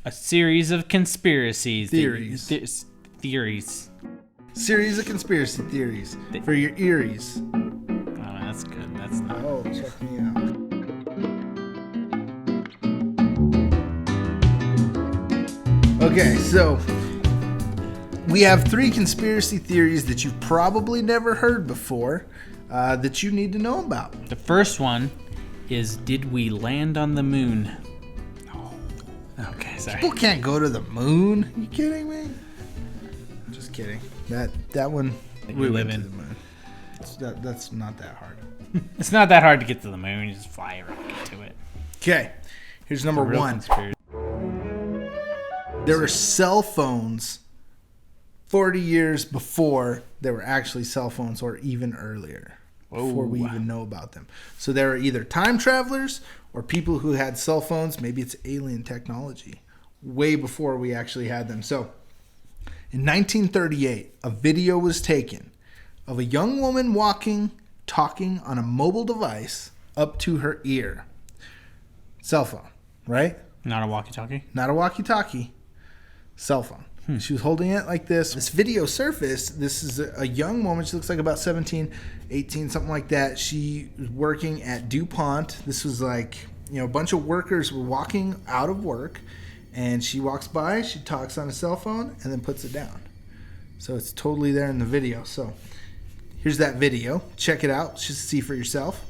A series of conspiracies. Theories. Theories. Series of conspiracy theories for your earies. Oh, that's good. That's not. Oh, check me out. Okay, so we have 3 conspiracy theories that you've probably never heard before that you need to know about. The first one is, did we land on the moon? Oh. Okay, sorry. People can't go to the moon. Are you kidding me? I'm just kidding. That one, we live went in. to the moon. That's not that hard. It's not that hard to get to the moon. You just fly right to it. Okay, here's number 1. Conspiracy. There were cell phones 40 years before there were actually cell phones, or even earlier, before we even know about them. So there were either time travelers or people who had cell phones. Maybe it's alien technology way before we actually had them. So in 1938, a video was taken of a young woman talking on a mobile device up to her ear. Cell phone, right? Not a walkie-talkie? Not a walkie-talkie. Cell phone. She was holding it like this. This video surfaced. This is a young woman. She looks like about 17, 18, something like that. She was working at DuPont. This was like, a bunch of workers were walking out of work, and she walks by, she talks on a cell phone, and then puts it down. So it's totally there in the video. So here's that video. Check it out. Just see for yourself.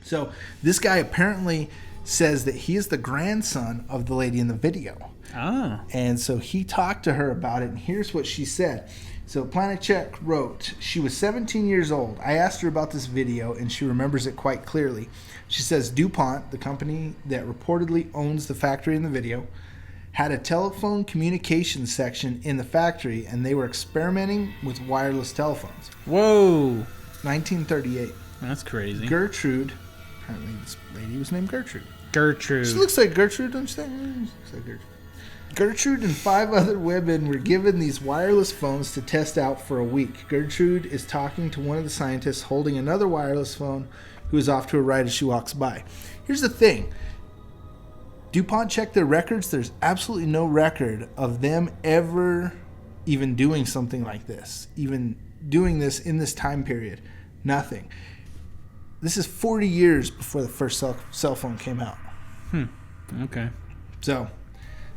So this guy apparently says that he is the grandson of the lady in the video. Oh. And so he talked to her about it, and here's what she said. So Planet Check wrote, she was 17 years old. I asked her about this video, and she remembers it quite clearly. She says DuPont, the company that reportedly owns the factory in the video, had a telephone communications section in the factory, and they were experimenting with wireless telephones. Whoa. 1938. That's crazy. Gertrude, apparently this lady was named Gertrude. Gertrude. She looks like Gertrude, don't you think? She looks like Gertrude. Gertrude and 5 other women were given these wireless phones to test out for a week. Gertrude is talking to one of the scientists holding another wireless phone who is off to a right as she walks by. Here's the thing. DuPont checked their records. There's absolutely no record of them ever even doing something like this, even doing this in this time period. Nothing. This is 40 years before the first cell phone came out. Okay. So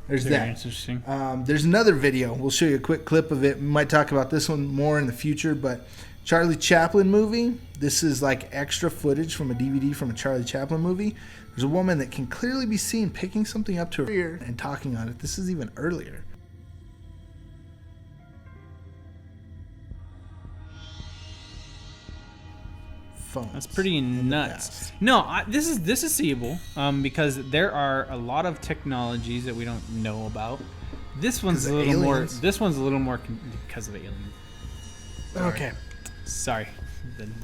there's Very that. interesting. There's another video. We'll show you a quick clip of it. We might talk about this one more in the future, but Charlie Chaplin movie. This is like extra footage from a DVD from a Charlie Chaplin movie. There's a woman that can clearly be seen picking something up to her ear and talking on it. This is even earlier. Phones. That's pretty nuts. No, this is seeable because there are a lot of technologies that we don't know about. This one's a little more. This one's a little more because of aliens. Okay, sorry.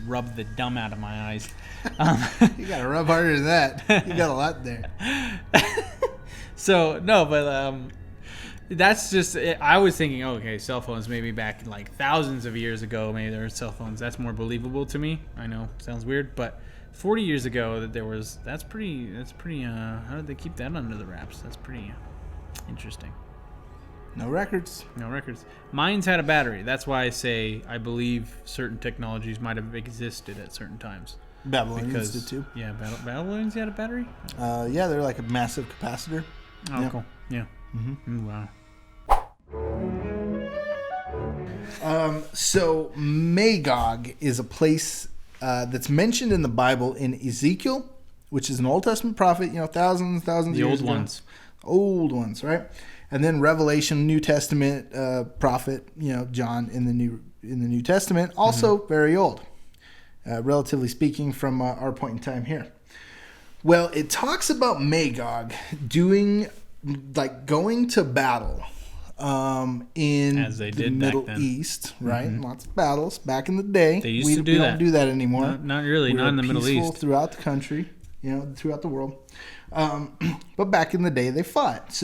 Rub the dumb out of my eyes. You gotta rub harder than that. You got a lot there. So no, but that's just. I was thinking, okay, cell phones maybe back like thousands of years ago. Maybe there were cell phones. That's more believable to me. I know, sounds weird, but 40 years ago that there was. That's pretty. How did they keep that under the wraps? That's pretty interesting. No records. No records. Mine's had a battery. That's why I say I believe certain technologies might have existed at certain times. Babylonians did too. Yeah, Babylonians had a battery? Yeah, they're like a massive capacitor. Oh, yeah. Cool. Yeah. Mm-hmm. Wow. So Magog is a place that's mentioned in the Bible in Ezekiel, which is an Old Testament prophet, thousands of years ago. Old ones, right? And then Revelation, New Testament prophet, John in the New Testament, also very old, relatively speaking, from our point in time here. Well, it talks about Magog going to battle in the Middle East, right? Mm-hmm. Lots of battles back in the day. They used to do that. We don't do that anymore. Not really. Not in the Middle East. Throughout the country, throughout the world. But back in the day, they fought.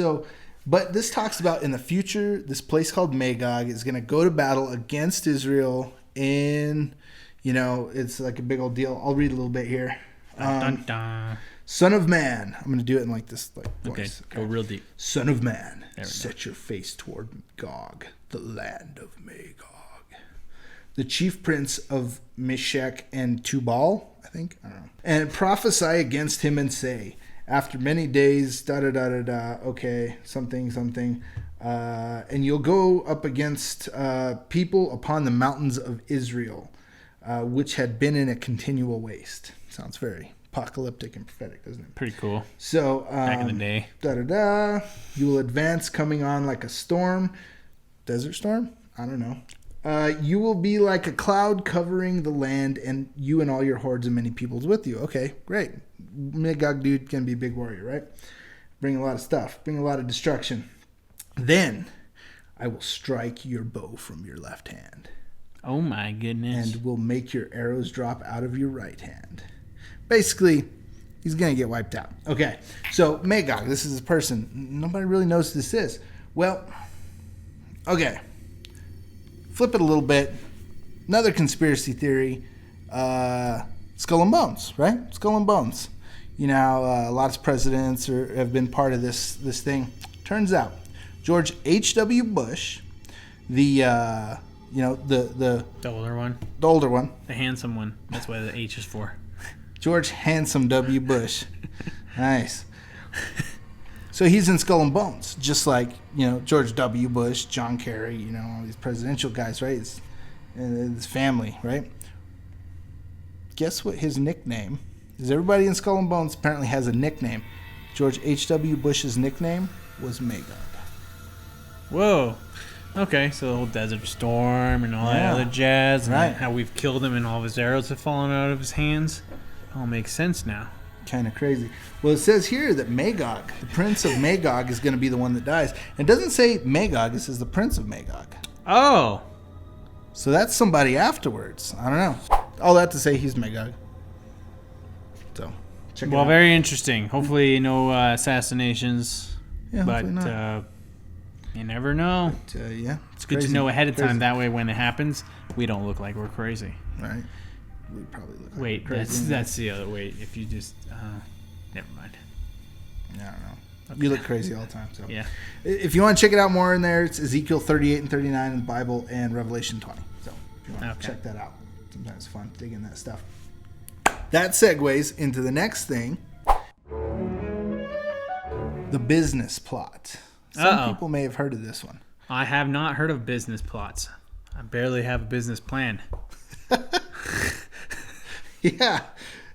But this talks about in the future, this place called Magog is going to go to battle against Israel in, it's like a big old deal. I'll read a little bit here. Dun, dun, dun. Son of man. I'm going to do it in like this voice. Okay, go real deep. Son of man, set your face toward Gog, the land of Magog, the chief prince of Meshech and Tubal, I think. I don't know. And prophesy against him and say, after many days, okay, something. And you'll go up against people upon the mountains of Israel, which had been in a continual waste. Sounds very apocalyptic and prophetic, doesn't it? Pretty cool. So back in the day. You will advance coming on like a storm. Desert storm? I don't know. You will be like a cloud covering the land, and you and all your hordes and many peoples with you. Okay, great. Magog dude can be a big warrior, right? Bring a lot of stuff. Bring a lot of destruction. Then I will strike your bow from your left hand. Oh my goodness. And will make your arrows drop out of your right hand. Basically, he's going to get wiped out. Okay, so Magog, this is a person. Nobody really knows who this is. Well, okay. Flip it a little bit. Another conspiracy theory. Skull and Bones, right? Skull and Bones. You know, lots of presidents have been part of this thing. Turns out, George H.W. Bush, the older one. The older one. The handsome one. That's what the H is for. George Handsome W. Bush. Nice. So he's in Skull and Bones, just like, George W. Bush, John Kerry, all these presidential guys, right? And his family, right? Guess what his nickname is? Everybody in Skull and Bones apparently has a nickname. George H.W. Bush's nickname was Magog. Whoa. Okay, so the whole Desert Storm and all that other jazz, and right. How we've killed him and all of his arrows have fallen out of his hands. All makes sense now. Kind of crazy. Well, it says here that Magog, the prince of Magog, is going to be the one that dies. It doesn't say Magog, it says the prince of Magog. Oh. So that's somebody afterwards. I don't know. All that to say he's Magog. So, check it out. Well, very interesting. Hopefully no assassinations. Yeah, but not. You never know. But, yeah, it's good to know ahead of time. That way when it happens, we don't look like we're crazy. Right. We probably look like we're crazy. That's the other way. If you just... never mind. I don't know. Okay. You look crazy all the time. So yeah. If you want to check it out more in there, it's Ezekiel 38 and 39 in the Bible and Revelation 20. So if you want to check that out. Sometimes it's fun digging that stuff. That segues into the next thing. The business plot. Some people may have heard of this one. I have not heard of business plots. I barely have a business plan. Yeah.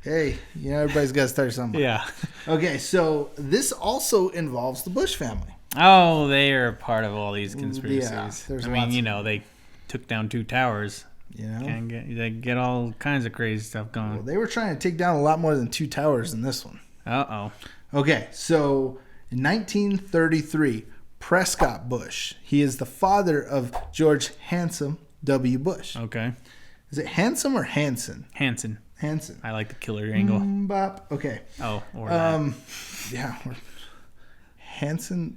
Hey, everybody's got to start somewhere. Yeah. Okay, so this also involves the Bush family. Oh, they are part of all these conspiracies. Yeah, they took down 2 towers. They get all kinds of crazy stuff going. Well, they were trying to take down a lot more than 2 towers in this one. Uh-oh. Okay, so in 1933, Prescott Bush, he is the father of George Handsome W. Bush. Okay. Is it Handsome or Hanson? Hanson. I like the killer angle. Bop. Okay. Oh, or that. Yeah. Hanson.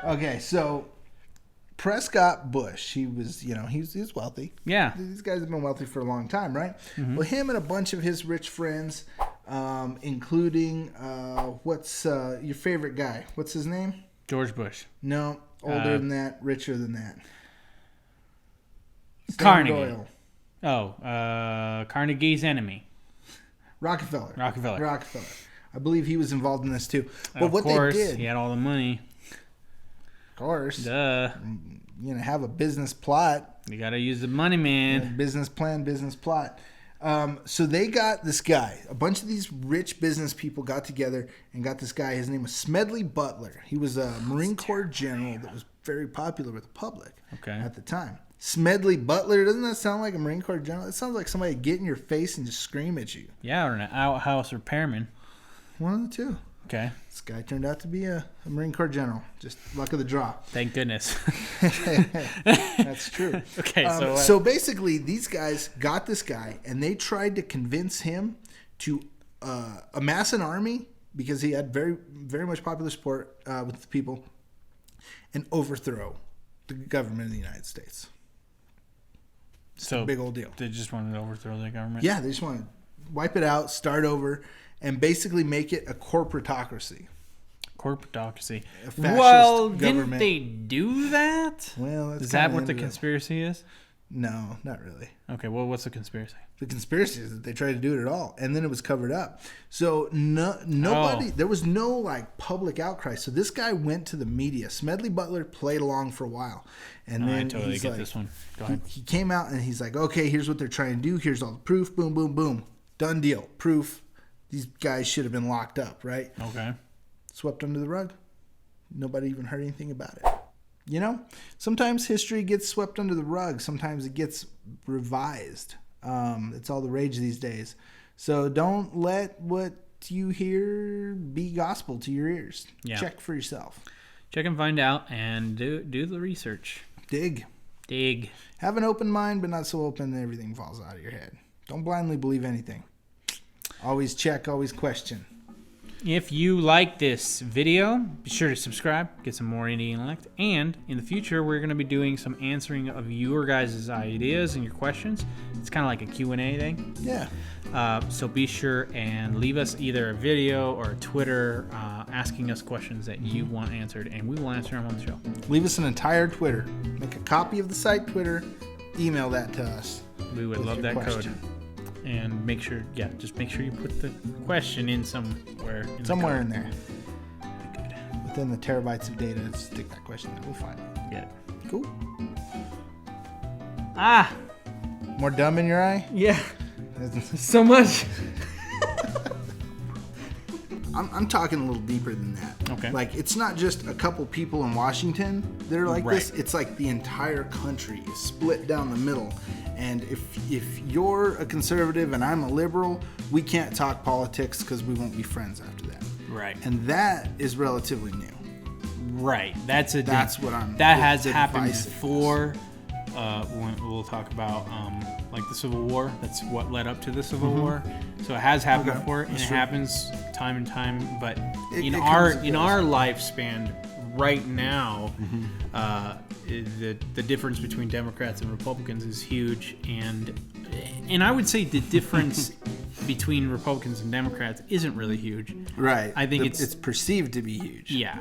Okay, so Prescott Bush, he was wealthy. Yeah. These guys have been wealthy for a long time, right? Mm-hmm. Well, him and a bunch of his rich friends, including what's your favorite guy? What's his name? George Bush. No, older than that, richer than that. Carnegie. Doyle. Oh, Carnegie's enemy. Rockefeller. I believe he was involved in this too. But of course, they did, he had all the money. Of course. Duh. Have a business plot. You got to use the money, man. Business plan, business plot. So they got this guy. A bunch of these rich business people got together and got this guy. His name was Smedley Butler. He was a Marine Corps general that was very popular with the public at the time. Smedley Butler, doesn't that sound like a Marine Corps general? It sounds like somebody get in your face and just scream at you. Yeah, or an outhouse repairman. One of the two. Okay. This guy turned out to be a Marine Corps general. Just luck of the draw. Thank goodness. That's true. Okay, so basically, these guys got this guy, and they tried to convince him to amass an army because he had very, very much popular support with the people, and overthrow the government of the United States. It's a big old deal. They just wanted to overthrow the government? Yeah, they just wanted to wipe it out, start over, and basically make it a corporatocracy. Corporatocracy. A fascist Well, government. didn't they do that? Well, that's is that kinda what the ended up- conspiracy is? No, not really. Okay, well, what's the conspiracy? The conspiracy is that they tried to do it at all, and then it was covered up. So nobody, there was no like public outcry. So this guy went to the media. Smedley Butler played along for a while, and then I totally he's get like, this one. Go ahead. he came out and he's like, okay, here's what they're trying to do. Here's all the proof. Boom, boom, boom. Done deal. Proof. These guys should have been locked up, right? Okay. Swept under the rug. Nobody even heard anything about it. You know, sometimes history gets swept under the rug. Sometimes it gets revised. It's all the rage these days. So don't let what you hear be gospel to your ears. Yeah. Check for yourself. Check and find out, and do the research. Dig. Have an open mind, but not so open that everything falls out of your head. Don't blindly believe anything. Always check, always question. If you like this video, be sure to subscribe, get some more indie intellect, and in the future we're going to be doing some answering of your guys' ideas and your questions. It's kind of like a Q&A thing. Yeah. So be sure and leave us either a video or a Twitter asking us questions that you want answered, and we will answer them on the show. Leave us an entire Twitter. Make a copy of the site Twitter. Email that to us. We would love that code. And make sure, just make sure you put the question in somewhere. Somewhere in there. Good. Within the terabytes of data, stick that question in. We'll find it. Get it. Cool. More dumb in your eye? Yeah. So much. I'm talking a little deeper than that. Okay. Like, it's not just a couple people in Washington that are like this. It's like the entire country is split down the middle. And if you're a conservative and I'm a liberal, we can't talk politics because we won't be friends after that. Right. And that is relatively new. Right. That has happened before. When we'll talk about like the Civil War. That's what led up to the Civil War. So it has happened before, and it happens time and time. But in our lifespan right now, the difference between Democrats and Republicans is huge, and I would say the difference between Republicans and Democrats isn't really huge. Right. I think it's perceived to be huge. Yeah.